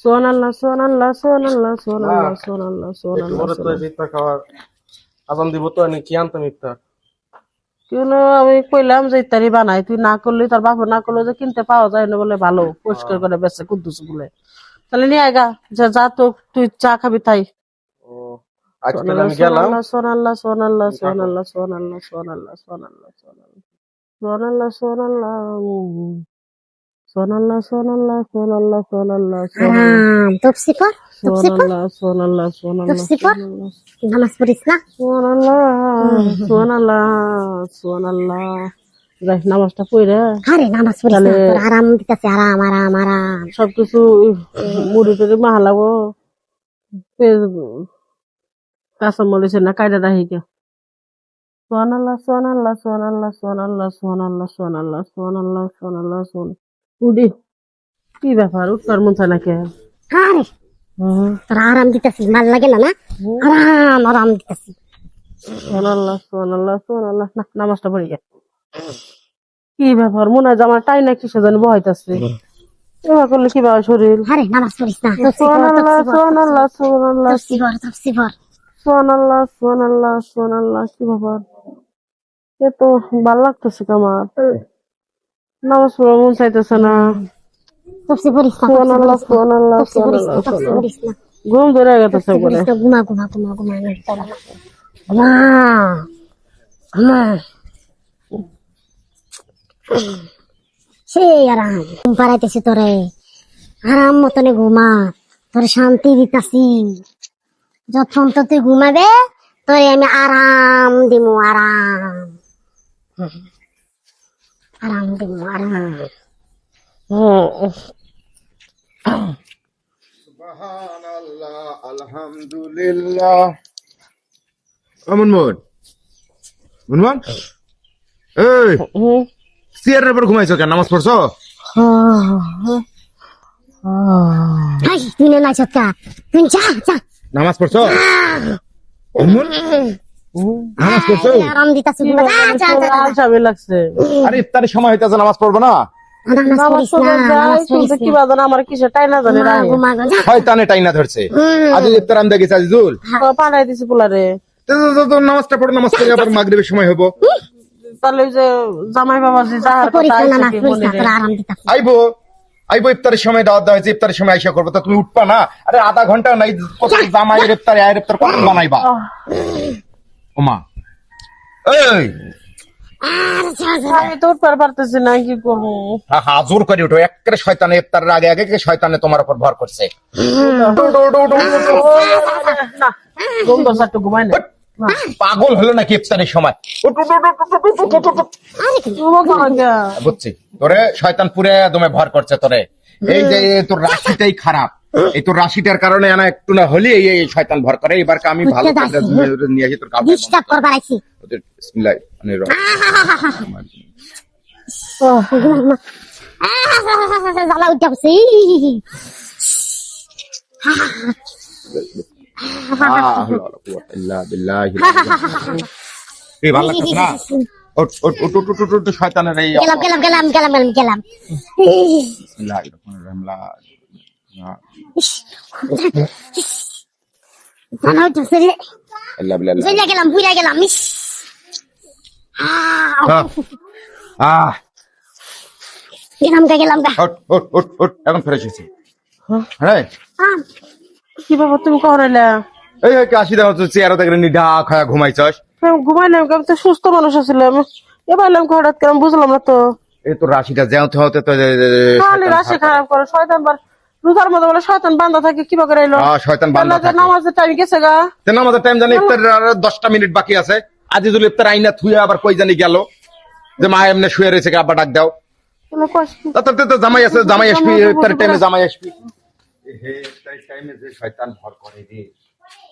সুবহানাল্লাহ সুবহানাল্লাহ সুবহানাল্লাহ সুবহানাল্লাহ সুবহানাল্লাহ সুবহানাল্লাহ ইফতার খাওয়ার আজান দিব তো আমি কি আনতাম ইফতার। কেন আমি কইলাম যে ইত্যাদি বানাই, তুই না করলি, তোর বাপ না করলে যে কিনতে পাওয়া যায় না বলে ভালো পরিষ্কার করে বেচে কুদ্দুস বলে। তাহলে নিয়ে আয়গা, যা তো তুই চা খাবি তাই। ও আজকে আমি গেলাম। সুবহানাল্লাহ সুবহানাল্লাহ সুবহানাল্লাহ সুবহানাল্লাহ সুবহানাল্লাহ সুবহানাল্লাহ সুবহানাল্লাহ সুবহানাল্লাহ সুবহানাল্লাহ সুবহানাল্লাহ সুবহানাল্লাহ সুবহানাল্লাহ তফসি পর সুবহানাল্লাহ সুবহানাল্লাহ সুবহানাল্লাহ তফসি পর নামাজ পড়িস না সুবহানাল্লাহ সুবহানাল্লাহ সুবহানাল্লাহ। যাই নামাজটা পড়ে আরে নামাজ পড়িস না, তোর আরাম দিতেছে, আরাম আরাম আরাম সবকিছু মুড়ি টুড়ি মাহালাবো, কাঁচা মরিচ না কায়দা রাখি কে। সুবহানাল্লাহ সুবহানাল্লাহ সুবহানাল্লাহ সুবহানাল্লাহ সুবহানাল্লাহ সুবহানাল্লাহ সুবহানাল্লাহ সুবহানাল্লাহ সুবহানাল্লাহ। উডি কি ব্যাপার, উঠবার মন চায় নাকি? আরে তোর আরাম দিতেছি, ভাল লাগে না? আরাম আরাম দিতেছি। সুবহানাল্লাহ সুবহানাল্লাহ সুবহানাল্লাহ। না নামাজটা পড়ি গে। কি ব্যাপার, মনে হয় আমার টাই না কিসে জানি বহাইতেছে। এবার করলে কি ব্যাপার শরীর? আরে নামাজ পড়িস না, সুবহানাল্লাহ সুবহানাল্লাহ সুবহানাল্লাহ তফসি পর সুবহানাল্লাহ সুবহানাল্লাহ সুবহানাল্লাহ। কি ব্যাপার, এ তো ভাল লাগতেছে আমার, নামাজ পড়ার মন চাইতেছে না। তফসি পড়িস না, সুবহানাল্লাহ সুবহানাল্লাহ তফসি পড়িস না, সুবহানাল্লাহ তফসি সুবহানাল্লাহ। পড়িস না, ঘুম ধরে গেছে তফসি পড়িস না। ঘুমা ঘুমা ঘুমা ঘুমা ঘুমা ঘুমা সেই আরাম ঘুম পাড়াইতেছি তোরে, আরাম মতনে ঘুমা, তোরে শান্তি দিতাছি। যখন তো তুই ঘুমাবে তোরে আমি আরাম দিমু, আরাম আরাম দিমু, আরাম। সুবহানাল্লাহ আলহামদুলিল্লাহ। মুনমুন মুনমুন, এই চেয়ারের উপর ঘুমাইছো কেন? নামাজ পড়ছো? হাই তুই না নাই সৎকা, তুই যা যা নামাজ পড়ছো? মুনমুন নামাজ পড়ছো? আরাম দিতাছি, ঘুমা যা যা যা। আলসামি লাগছে। আরে ইফতারের সময় হইতাছে, নামাজ পড়বো না? নামাজ নামাজ পড়িস পড়ে না, যাই, নামাজ পড়িস শুনতে কি বাদন আমার কিসে টাই না জানি না, রাহে। ঘুমা গো, যা। শয়তানে টাইনা ধরছে। আজ ইফতার আমি দেখেছি আজিজুল। পাঠাই দিছি পোলারে। তো নামাজটা পড়ো, নামাজ পড়ে আবার মাগরিবের সময় হবো। তাহলে ওই যে জামাই বাবাজি যাহার পড়িস কথা না, আইছে নামাজ কি পড়িস না, মনে তোর রে। আরাম দিতাছি। আইবো আইবো ইফতারের সময় দাওয়াত দেওয়া হয়েছে, ইফতারের সময় আইসা করবো, তা তুমি উঠবা না? আরে আধা ঘন্টা নাই, কত জামাইয়ের ইফতার আয়ের ইফতার কত বানাইবা? ওমা এই আর যা যা। আমি তো উঠতে পারতেছি না, কি করবো? হা জোর করে উঠো, একেবারে শয়তানে ইফতারের আগে আগে শয়তানে তোমার উপর ভর করছে। উঠো, উঠো, উঠো, উঠো, উঠো, উঠো। না ঘুম দশ একটু ঘুমাই না। পাগল হলো নাকি ইফতারের সময়? উঠ, উঠ, উঠ, উঠ, উঠ, উঠ, উঠ, উঠ, উঠ। ঘুমাবো না কে? বুঝছি, তোরে শয়তান পুরে দমে ভর করছে তোরে। এই যে তোর রাশিটাই খারাপ, এই তোর রাশিটার কারণে না একটু না হলে এই শয়তান ভর করে। এবারকে আমি ভালো কাজে নিয়ে আসি তোর কাজ। ডিস্টার্ব করবার আইছি। বিসমিল্লাহ জ্বালা উঠে পড়ছে। এই ভালো লাগছে না? উঠ, উঠ, উঠ, উঠ, উঠ, উঠ, উঠ, শয়তানের এই গেলাম গেলাম গেলাম গেলাম গেলাম গেলাম। বিসমিল্লাহির রহমানির রহিম। জ্বালা উঠেছে রে। আল্লাহ বিল্লাহ। জ্বলে গেলাম, বুইড়া গেলাম। ইস। গেলাম গা গেলাম গা। উঠ, উঠ, উঠ, উঠ, এখন ফ্রেশ হয়েছি। হ্যাঁ কি বাবা তুমি করাইলা? এই কাশি দাও তো, চেয়ারে দেখে নিডা খায়া ঘুমাইছস। ঘুমাইলাম, আমি তো সুস্থ মানুষ আছিলাম, এবার হঠাৎ করে বুঝলাম না তো। এই তোর রাশিটা যেতে হতে তো খালি রাশি খারাপ করে শয়তান। রোজার মধ্যে বলে শয়তান বান্ধা থাকে, কি করে এলো? শয়তান বান্দা থাকে। নামাজের টাইম গেছে গা। আমাদের টাইম জানি ইফতার 10টা মিনিট বাকি আছে। আজিজুল ইফতার আইনা থুয়ে আবার কই জানি গেল, যে মা এমনি শুয়ে রয়েছে, আব্বা ডাক দাও। তো জামাই আছে, জামাই আসবি ইফতারের টাইমে, জামাই আসবি। হে ইফতারের টাইমে যে শয়তান ভর করে রে।